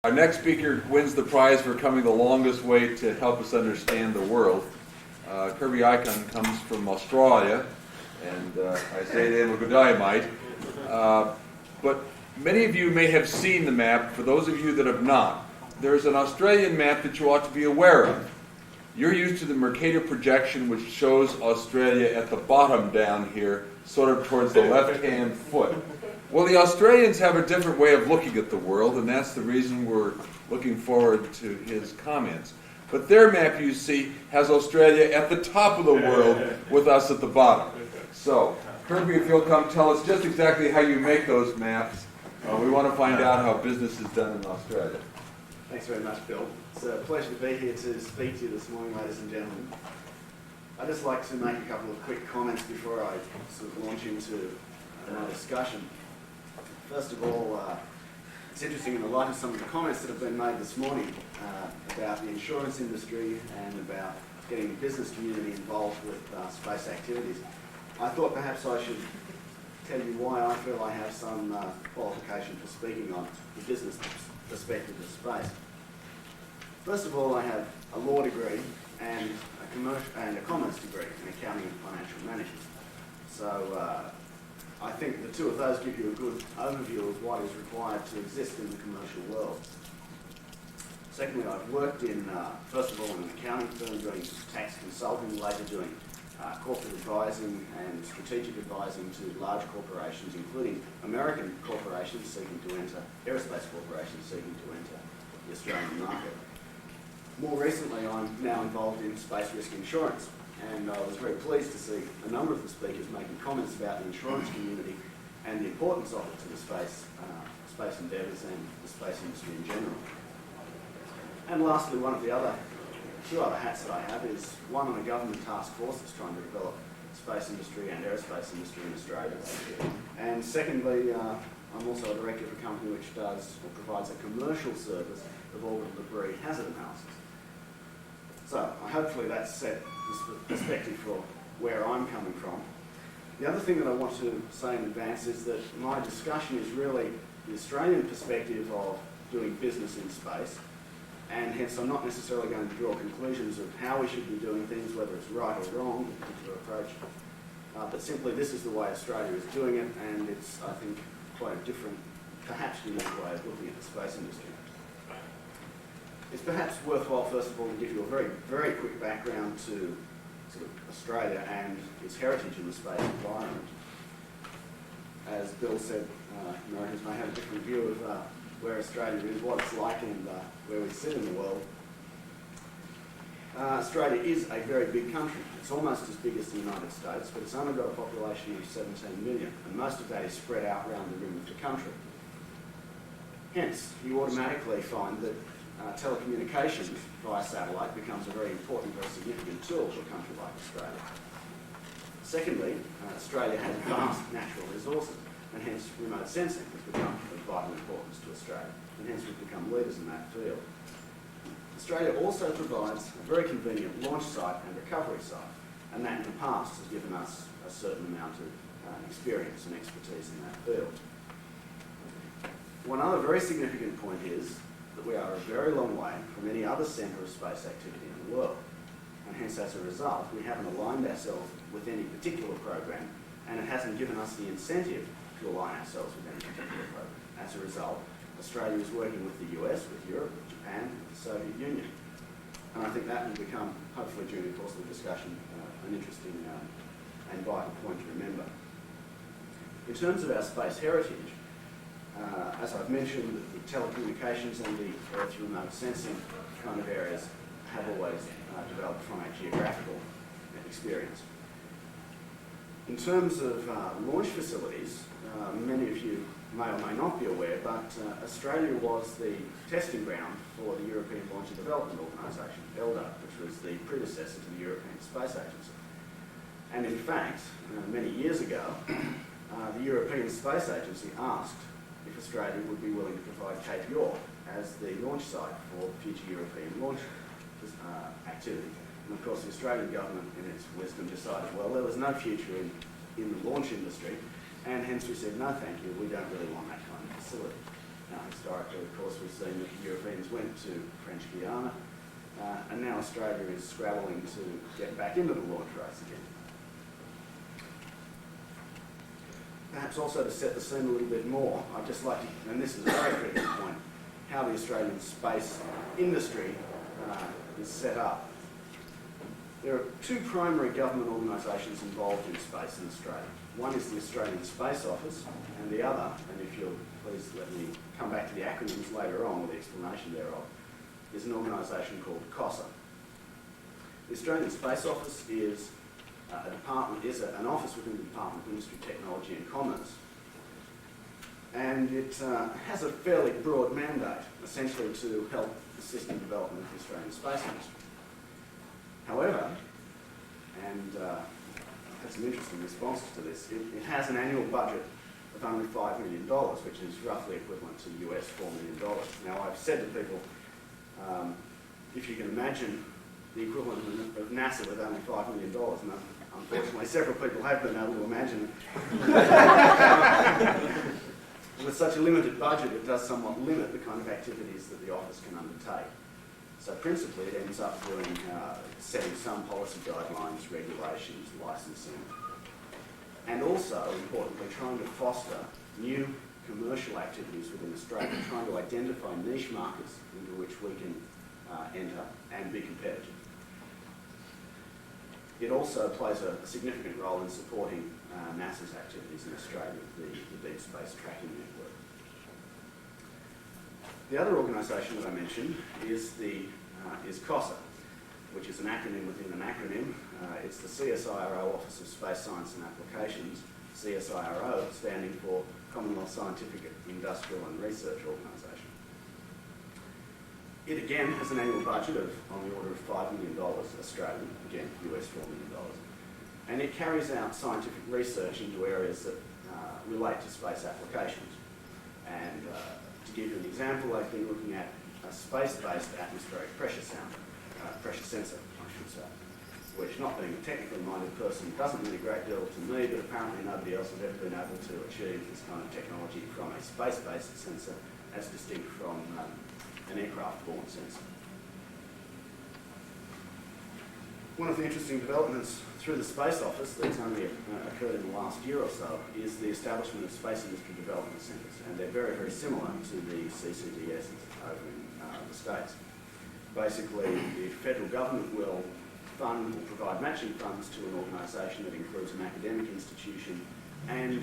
Our next speaker wins the prize for coming the longest way to help us understand the world. Kirby Ikin comes from Australia, and I say to him, good day, mate. But many of you may have seen the map. For those of you that have not, there's an Australian map that you ought to be aware of. You're used to the Mercator projection, which shows Australia at the bottom down here, sort of towards the left-hand foot. Well, the Australians have a different way of looking at the world, and that's the reason we're looking forward to his comments. But their map, you see, has Australia at the top of the world with us at the bottom. So, Kirby, if you'll come tell us just exactly how you make those maps. We want to find out how business is done in Australia. Thanks very much, Bill. It's a pleasure to be here to speak to you this morning, ladies and gentlemen. I'd just like to make a couple of quick comments before I sort of launch into my discussion. First of all, it's interesting in the light of some of the comments that have been made this morning about the insurance industry and about getting the business community involved with space activities. I thought perhaps I should tell you why I feel I have some qualification for speaking on the business perspective of space. First of all, I have a law degree and a commerce degree in accounting and financial management. So I think the two of those give you a good overview of what is required to exist in the commercial world. Secondly, I've worked in, first of all, in an accounting firm doing tax consulting, later doing corporate advising and strategic advising to large corporations, including American corporations seeking to enter, aerospace corporations seeking to enter the Australian market. More recently, I'm now involved in space risk insurance, and I was very pleased to see a number of the speakers making comments about the insurance community and the importance of it to the space endeavours and the space industry in general. And lastly, two other hats that I have is one on a government task force that's trying to develop the space industry and aerospace industry in Australia. And secondly, I'm also a director of a company which does or provides a commercial service of orbital debris hazard analysis. So hopefully that's set the perspective for where I'm coming from. The other thing that I want to say in advance is that my discussion is really the Australian perspective of doing business in space, and hence I'm not necessarily going to draw conclusions of how we should be doing things, whether it's right or wrong, a particular approach, but simply this is the way Australia is doing it, and it's, I think, quite a different, perhaps unique way of looking at the space industry. It's perhaps worthwhile, first of all, to give you a very, very quick background to sort of Australia and its heritage in the space environment. As Bill said, Americans may have a different view of where Australia is, what it's like, and where we sit in the world. Australia is a very big country. It's almost as big as the United States, but it's only got a population of 17 million, and most of that is spread out around the rim of the country. Hence, you automatically find that telecommunications via satellite becomes a very important, very significant tool for a country like Australia. Secondly, Australia has vast natural resources, and hence remote sensing has become of vital importance to Australia, and hence we've become leaders in that field. Australia also provides a very convenient launch site and recovery site, and that in the past has given us a certain amount of experience and expertise in that field. One other very significant point is that we are a very long way from any other centre of space activity in the world, and hence as a result we haven't aligned ourselves with any particular program, and it hasn't given us the incentive to align ourselves with any particular program. As a result, Australia is working with the US, with Europe, with Japan, with the Soviet Union, and I think that will become, hopefully during the course of the discussion, an interesting and vital point to remember. In terms of our space heritage, as I've mentioned, the telecommunications and the Earth remote sensing kind of areas have always developed from our geographical experience. In terms of launch facilities, many of you may or may not be aware, but Australia was the testing ground for the European Launch and Development Organisation, ELDO, which was the predecessor to the European Space Agency. And in fact, many years ago, the European Space Agency asked if Australia would be willing to provide Cape York as the launch site for future European launch activity. And of course the Australian government, in its wisdom, decided, well, there was no future in the launch industry, and hence we said, no thank you, we don't really want that kind of facility. Historically, of course, we've seen that Europeans went to French Guiana, and now Australia is scrabbling to get back into the launch race again. Perhaps also to set the scene a little bit more, I'd just like to, and this is a very critical point, how the Australian space industry is set up. There are two primary government organisations involved in space in Australia. One is the Australian Space Office, and the other, and if you'll please let me come back to the acronyms later on with the explanation thereof, is an organisation called COSA. The Australian Space Office is an office within the Department of Industry, Technology and Commerce. And it has a fairly broad mandate, essentially to help assist in development of the Australian space industry. However, and I've had some interesting responses to this, it has an annual budget of only $5 million, which is roughly equivalent to US $4 million. Now, I've said to people, if you can imagine the equivalent of NASA with only $5 million, and unfortunately several people have been able to imagine it. With such a limited budget, it does somewhat limit the kind of activities that the office can undertake. So principally, it ends up doing setting some policy guidelines, regulations, licensing, and also, importantly, trying to foster new commercial activities within Australia, trying to identify niche markets into which we can enter and be competitive. It also plays a significant role in supporting NASA's activities in Australia, the Deep Space Tracking Network. The other organisation that I mentioned is COSA, which is an acronym within an acronym. It's the CSIRO Office of Space Science and Applications, CSIRO standing for Commonwealth Scientific, Industrial and Research Organisation. It again has an annual budget of on the order of $5 million Australian, again US $4 million. And it carries out scientific research into areas that relate to space applications. And to give you an example, I've been looking at a space-based atmospheric pressure sensor, I should say, which, not being a technically minded person, doesn't mean a great deal to me, but apparently nobody else has ever been able to achieve this kind of technology from a space-based sensor as distinct from an aircraft-borne sensor. One of the interesting developments through the Space Office that's only occurred in the last year or so is the establishment of Space Industry Development Centres, and they're very, very similar to the CCDS over in the States. Basically, the federal government will fund or provide matching funds to an organisation that includes an academic institution and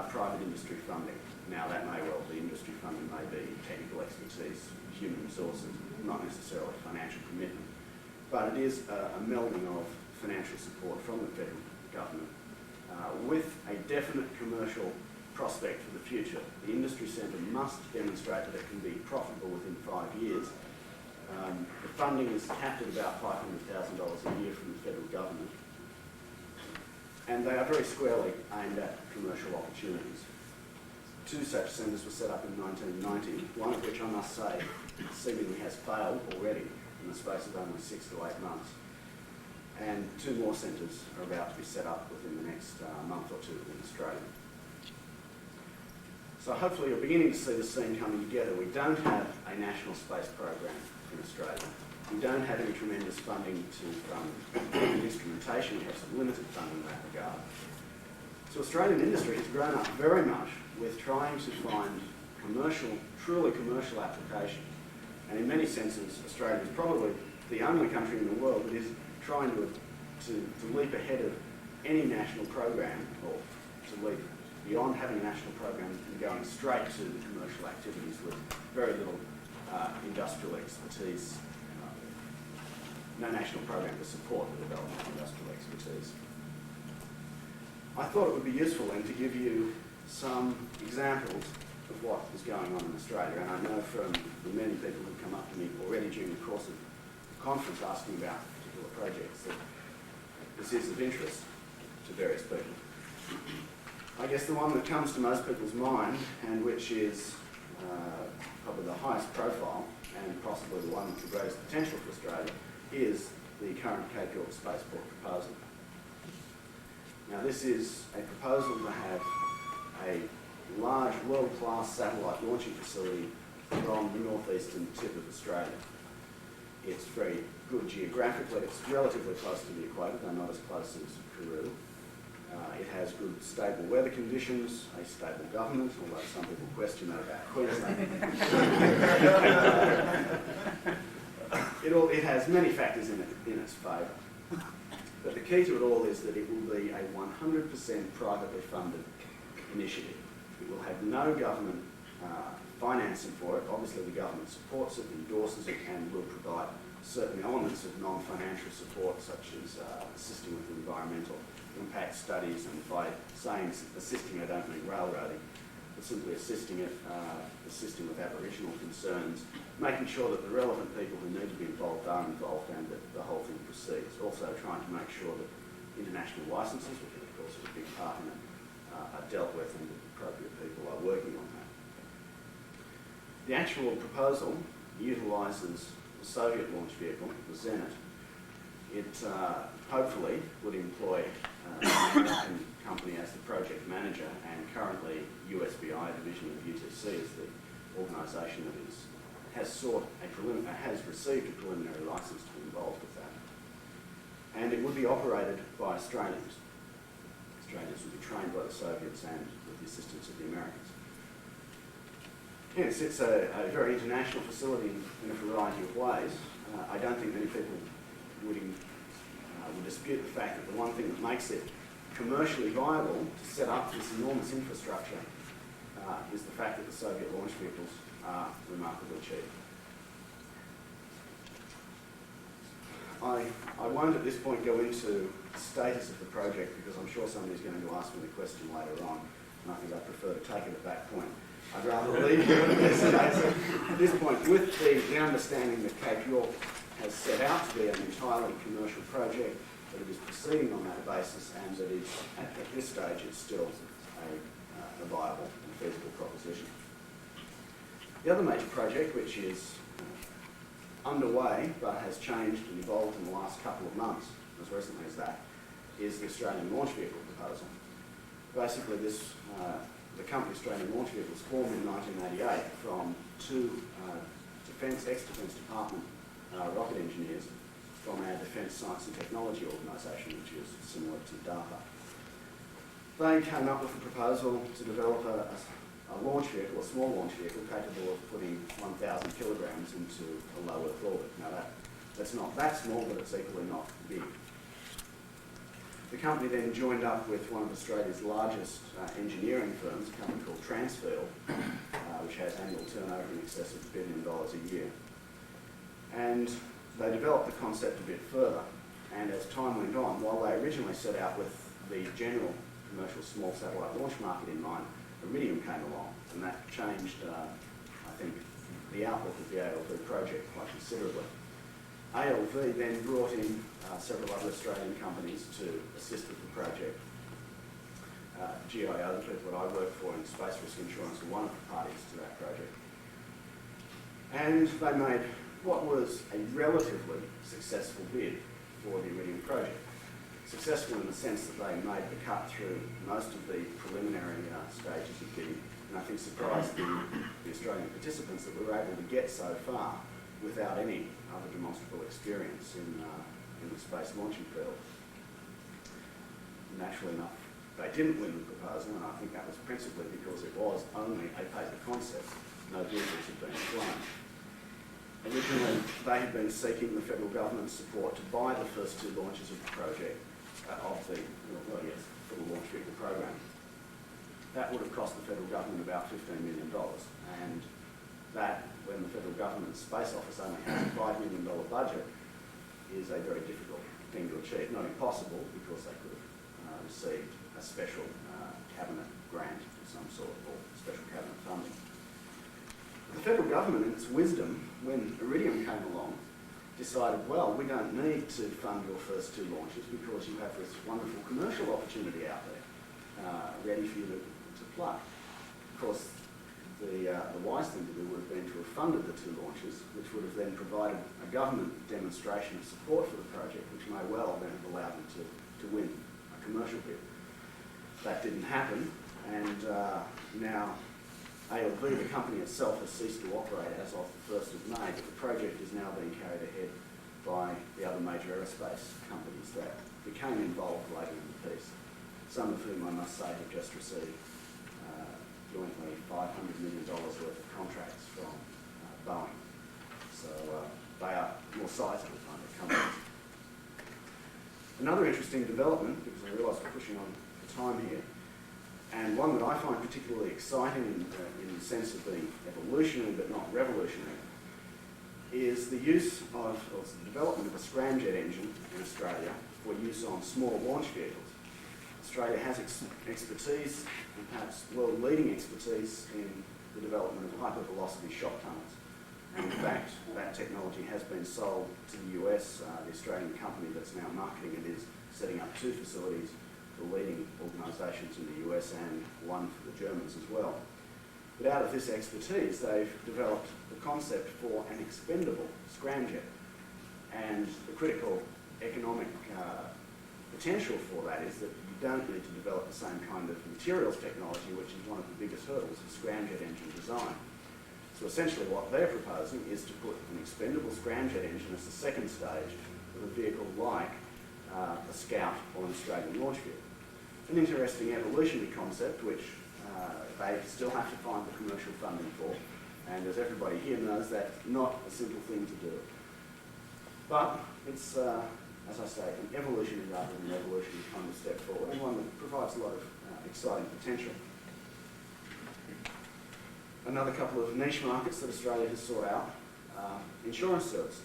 private industry funding. Now, that may well be industry funding, may be technical expertise, human resources, not necessarily financial commitment. But it is a melding of financial support from the federal government with a definite commercial prospect for the future. The industry centre must demonstrate that it can be profitable within 5 years. The funding is capped at about $500,000 a year from the federal government. And they are very squarely aimed at commercial opportunities. 2 such centres were set up in 1990, one of which I must say seemingly has failed already in the space of only 6 to 8 months. And 2 more centres are about to be set up within the next month or two in Australia. So hopefully you're beginning to see the scene coming together. We don't have a national space program in Australia. We don't have any tremendous funding to fund instrumentation. We have some limited funding in that regard. So Australian industry has grown up very much with trying to find truly commercial applications. And in many senses, Australia is probably the only country in the world that is trying to leap ahead of any national program, or to leap beyond having a national program and going straight to the commercial activities with very little industrial expertise, no national program to support the development of industrial expertise. I thought it would be useful then to give you some examples of what is going on in Australia, and I know from the many people who come up to me already during the course of the conference asking about particular projects that this is of interest to various people. I guess the one that comes to most people's mind, and which is probably the highest profile and possibly the one with the greatest potential for Australia, is the current Cape York Spaceport proposal. Now, this is a proposal to have a large world-class satellite launching facility from the northeastern tip of Australia. It's very good geographically. It's relatively close to the equator, though not as close as Peru. It has good, stable weather conditions, a stable government, although some people question that about Queensland. It has many factors in its favour. But the key to it all is that it will be a 100% privately funded initiative. It will have no government financing for it. Obviously the government supports it, endorses it, and will provide certain elements of non-financial support, such as assisting with environmental impact studies, and by saying assisting I don't mean railroading, but simply assisting with Aboriginal concerns, making sure that the relevant people who need to be involved are involved and that the whole thing proceeds. Also trying to make sure that international licences, which of course is a big part in it, are dealt with and that appropriate people are working on that. The actual proposal utilises the Soviet launch vehicle, the Zenit. It hopefully would employ an American company as the project manager, and currently USBI, a division of UTC, is the organisation that has received a preliminary licence to be involved with that. And it would be operated by Australians. Australians would be trained by the Soviets and with the assistance of the Americans. Yes, it's a very international facility in a variety of ways. I don't think many people would dispute the fact that the one thing that makes it commercially viable to set up this enormous infrastructure is the fact that the Soviet launch vehicles are remarkably cheap. I won't at this point go into the status of the project because I'm sure somebody's going to ask me the question later on, and I think I prefer to take it at that point. I'd rather leave you at this stage. At this point, with the understanding that Cape York has set out to be an entirely commercial project, that it is proceeding on that basis, and that it's, at this stage it's still a viable and feasible proposition. The other major project, which is underway but has changed and evolved in the last couple of months, as recently as that, is the Australian launch vehicle proposal. Basically, the company Australian Launch Vehicles formed in 1988 from two ex-Defence Department rocket engineers from our Defence Science and Technology organisation, which is similar to DARPA. They came up with a proposal to develop a launch vehicle, a small launch vehicle, capable of putting 1,000 kilograms into a low Earth orbit. Now that's not that small, but it's equally not big. The company then joined up with one of Australia's largest engineering firms, a company called Transfield, which has annual turnover in excess of $1 billion a year. And they developed the concept a bit further. And as time went on, while they originally set out with the general commercial small satellite launch market in mind, Iridium came along, and that changed, I think, the outlook of the ALV project quite considerably. ALV then brought in several other Australian companies to assist with the project. GIO, the people that I work for in Space Risk Insurance, were one of the parties to that project. And they made what was a relatively successful bid for the Iridium project. Successful in the sense that they made the cut through most of the preliminary stages of bidding, and I think surprised the Australian participants that we were able to get so far without any other demonstrable experience in the space launching field. Naturally enough, they didn't win the proposal, and I think that was principally because it was only a paper concept. No vehicles had been flown. Originally, they had been seeking the federal government's support to buy the first two launches of the project, for the launch vehicle program. That would have cost the federal government about $15 million, and that, when the federal government's space office only has a $5 million budget, is a very difficult thing to achieve. Not impossible, because they could have received a special cabinet grant of some sort, or special cabinet funding. The federal government, in its wisdom, when Iridium came along, decided, well, we don't need to fund your first two launches because you have this wonderful commercial opportunity out there ready for you to plug. Of course, the wise thing to do would have been to have funded the two launches, which would have then provided a government demonstration of support for the project, which may well then have allowed them to win a commercial bid. That didn't happen, and now ALV, the company itself, has ceased to operate as of the 1st of May, but the project is now being carried ahead by the other major aerospace companies that became involved later in the piece, some of whom I must say have just received jointly $500 million worth of contracts from Boeing. So they are more sizable kind of companies. Another interesting development, because I realise we're pushing on for time here, and one that I find particularly exciting in the sense of being evolutionary but not revolutionary, is the use of, or the development of a scramjet engine in Australia for use on small launch vehicles. Australia has expertise, and perhaps world-leading expertise, in the development of hypervelocity shock tunnels. And in fact, that technology has been sold to the US. The Australian company that's now marketing it is setting up 2 facilities for leading organisations in the US and one for the Germans as well. But out of this expertise, they've developed the concept for an expendable scramjet. And the critical economic potential for that is that you don't need to develop the same kind of materials technology, which is one of the biggest hurdles of scramjet engine design. So essentially what they're proposing is to put an expendable scramjet engine as the second stage of a vehicle like a Scout or an Australian launch vehicle. An interesting evolutionary concept which they still have to find the commercial funding for, and as everybody here knows, that's not a simple thing to do. But it's, as I say, an evolutionary rather than an revolutionary kind of step forward, and one that provides a lot of exciting potential. Another couple of niche markets that Australia has sought out are insurance services.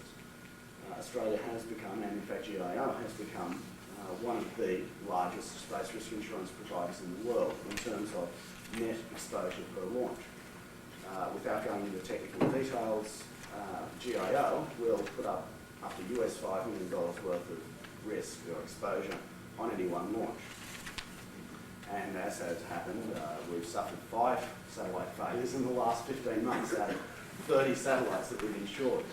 Australia has become, and in fact GIO has become, one of the largest space risk insurance providers in the world in terms of net exposure per launch. Without going into technical details, GIO will put up to US $5 million worth of risk or exposure on any one launch. And as has happened, we've suffered 5 satellite failures in the last 15 months out of 30 satellites that we've insured.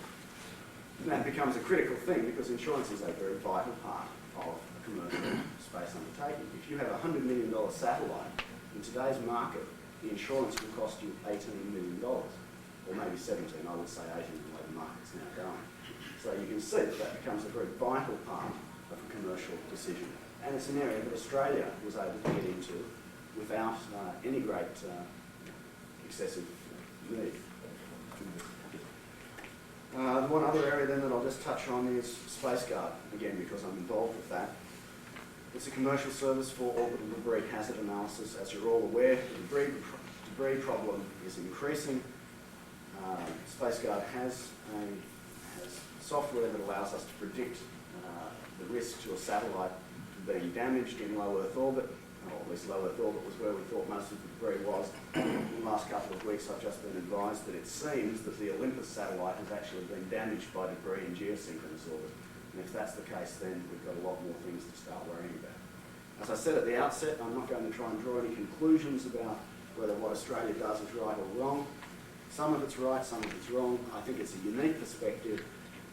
And that becomes a critical thing because insurance is a very vital part of a commercial space undertaking. If you have a $100 million satellite, in today's market, the insurance will cost you $18 million, or maybe 17, I would say 18 the way the market's now going. So you can see that that becomes a very vital part of a commercial decision. And it's an area that Australia was able to get into without any great excessive need. The one other area then that I'll just touch on is splashguard, again because I'm involved with that. It's a commercial service for orbital debris hazard analysis. As you're all aware, the debris problem is increasing. Splashguard has software that allows us to predict the risk to a satellite being damaged in low Earth orbit, or at least low Earth orbit was where we thought most of the debris was. In the last couple of weeks I've just been advised that it seems that the Olympus satellite has actually been damaged by debris in geosynchronous orbit. And if that's the case, then we've got a lot more things to start worrying about. As I said at the outset, I'm not going to try and draw any conclusions about whether what Australia does is right or wrong. Some of it's right, some of it's wrong. I think it's a unique perspective,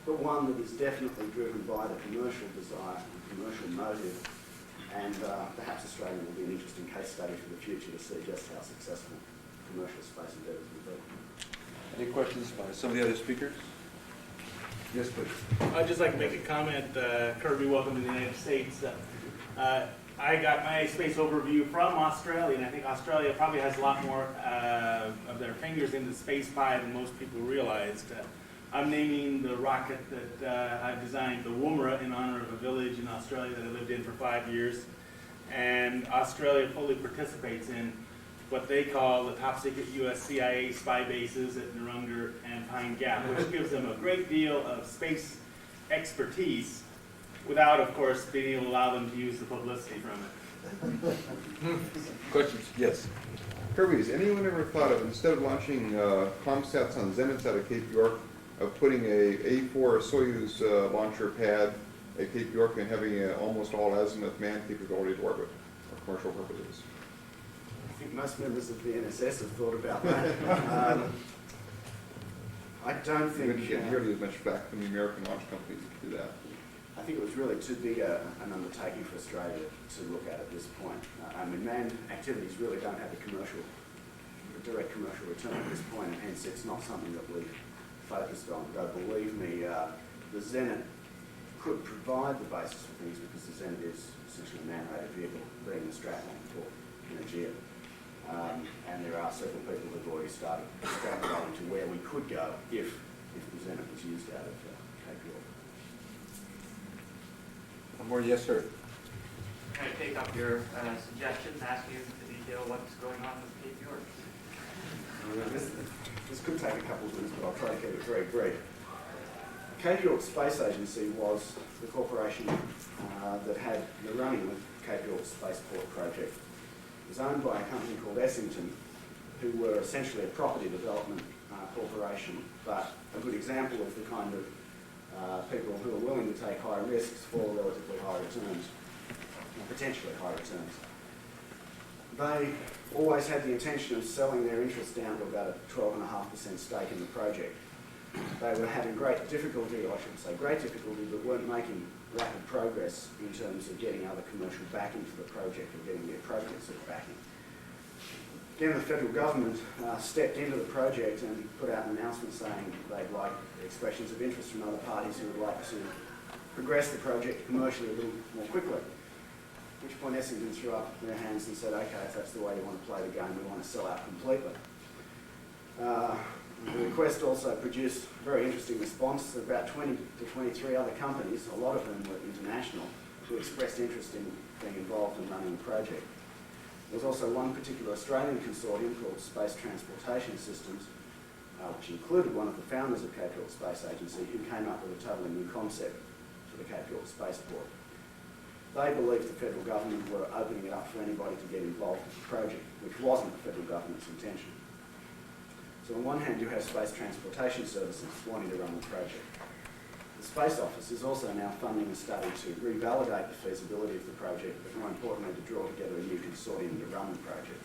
but one that is definitely driven by the commercial desire and commercial motive, and perhaps Australia will be an interesting case study for the future to see just how successful commercial space endeavours will be. Any questions by some of the other speakers? Yes, please. I'd just like to make a comment. Kirby, welcome to the United States. I got my space overview from Australia, and I think Australia probably has a lot more of their fingers in the space pie than most people realized. I'm naming the rocket that I've designed, the Woomera, in honor of a village in Australia that I lived in for 5 years. And Australia fully participates in what they call the top secret US CIA spy bases at Narungga and Pine Gap, which gives them a great deal of space expertise without, of course, being able to allow them to use the publicity from it. Questions? Yes. Kirby, has anyone ever thought of, instead of launching ComSats on Zenits out of Cape York, of putting a A4 Soyuz launcher pad at Cape York and having almost all azimuth man capability to orbit for commercial purposes? I think most members of the NSS have thought about that. I don't think... You get nearly as much back from the American launch companies to do that. I think it was really too big an undertaking for Australia to look at this point. I mean, manned activities really don't have a direct commercial return at this point, and hence it's not something that we've focused on. But believe me, the Zenit could provide the basis for things, because the Zenit is essentially a man-rated vehicle, being the strapline for Energia. And there are several people who've already started extrapolating to where we could go if the Zenit was used out of Cape York. One more, yes, sir. Can I take up your suggestion, ask you to detail what's going on with Cape York? This could take a couple of minutes, but I'll try to keep it very brief. Cape York Space Agency was the corporation that had the running of Cape York Spaceport project. It was owned by a company called Essington, who were essentially a property development corporation, but a good example of the kind of people who are willing to take high risks for relatively high returns, potentially high returns. They always had the intention of selling their interest down to about a 12.5% stake in the project. They were having great difficulty, or I shouldn't say great difficulty, but weren't making rapid progress in terms of getting other commercial backing for the project or getting the appropriate sort of backing. Again, the federal government stepped into the project and put out an announcement saying they'd like expressions of interest from other parties who would like to progress the project commercially a little more quickly. At which point Essington threw up their hands and said, okay, if that's the way you want to play the game, we want to sell out completely. The request also produced a very interesting response. About 20 to 23 other companies, a lot of them were international, who expressed interest in being involved in running the project. There was also one particular Australian consortium called Space Transportation Systems, which included one of the founders of Cape York Space Agency, who came up with a totally new concept for the Cape York Spaceport. They believed the federal government were opening it up for anybody to get involved with the project, which wasn't the federal government's intention. So on one hand, you have Space Transportation Services wanting to run the project. The Space Office is also now funding a study to revalidate the feasibility of the project, but more importantly, to draw together a new consortium to run the project.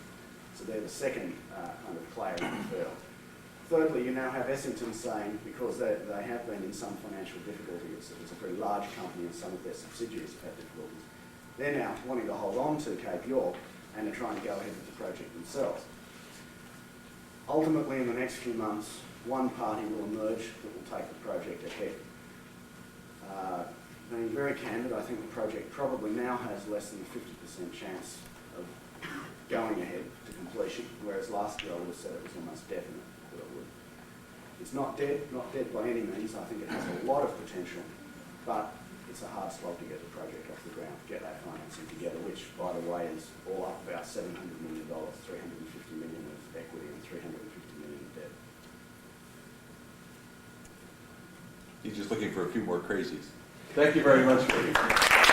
So they're the second kind of player in the field. Thirdly, you now have Essington saying, because they have been in some financial difficulty, it's a very large company and some of their subsidiaries have had difficulties, they're now wanting to hold on to Cape York and are trying to go ahead with the project themselves. Ultimately, in the next few months, one party will emerge that will take the project ahead. Being very candid, I think the project probably now has less than a 50% chance of going ahead to completion, whereas last year I would have said it was almost definite that it would. It's not dead by any means. I think it has a lot of potential, but it's a hard slog to get the project off the ground, get that financing together, which, by the way, is all up about $700 million, $350 million of equity and $350 million of debt. He's just looking for a few more crazies. Thank you very much, Kirby.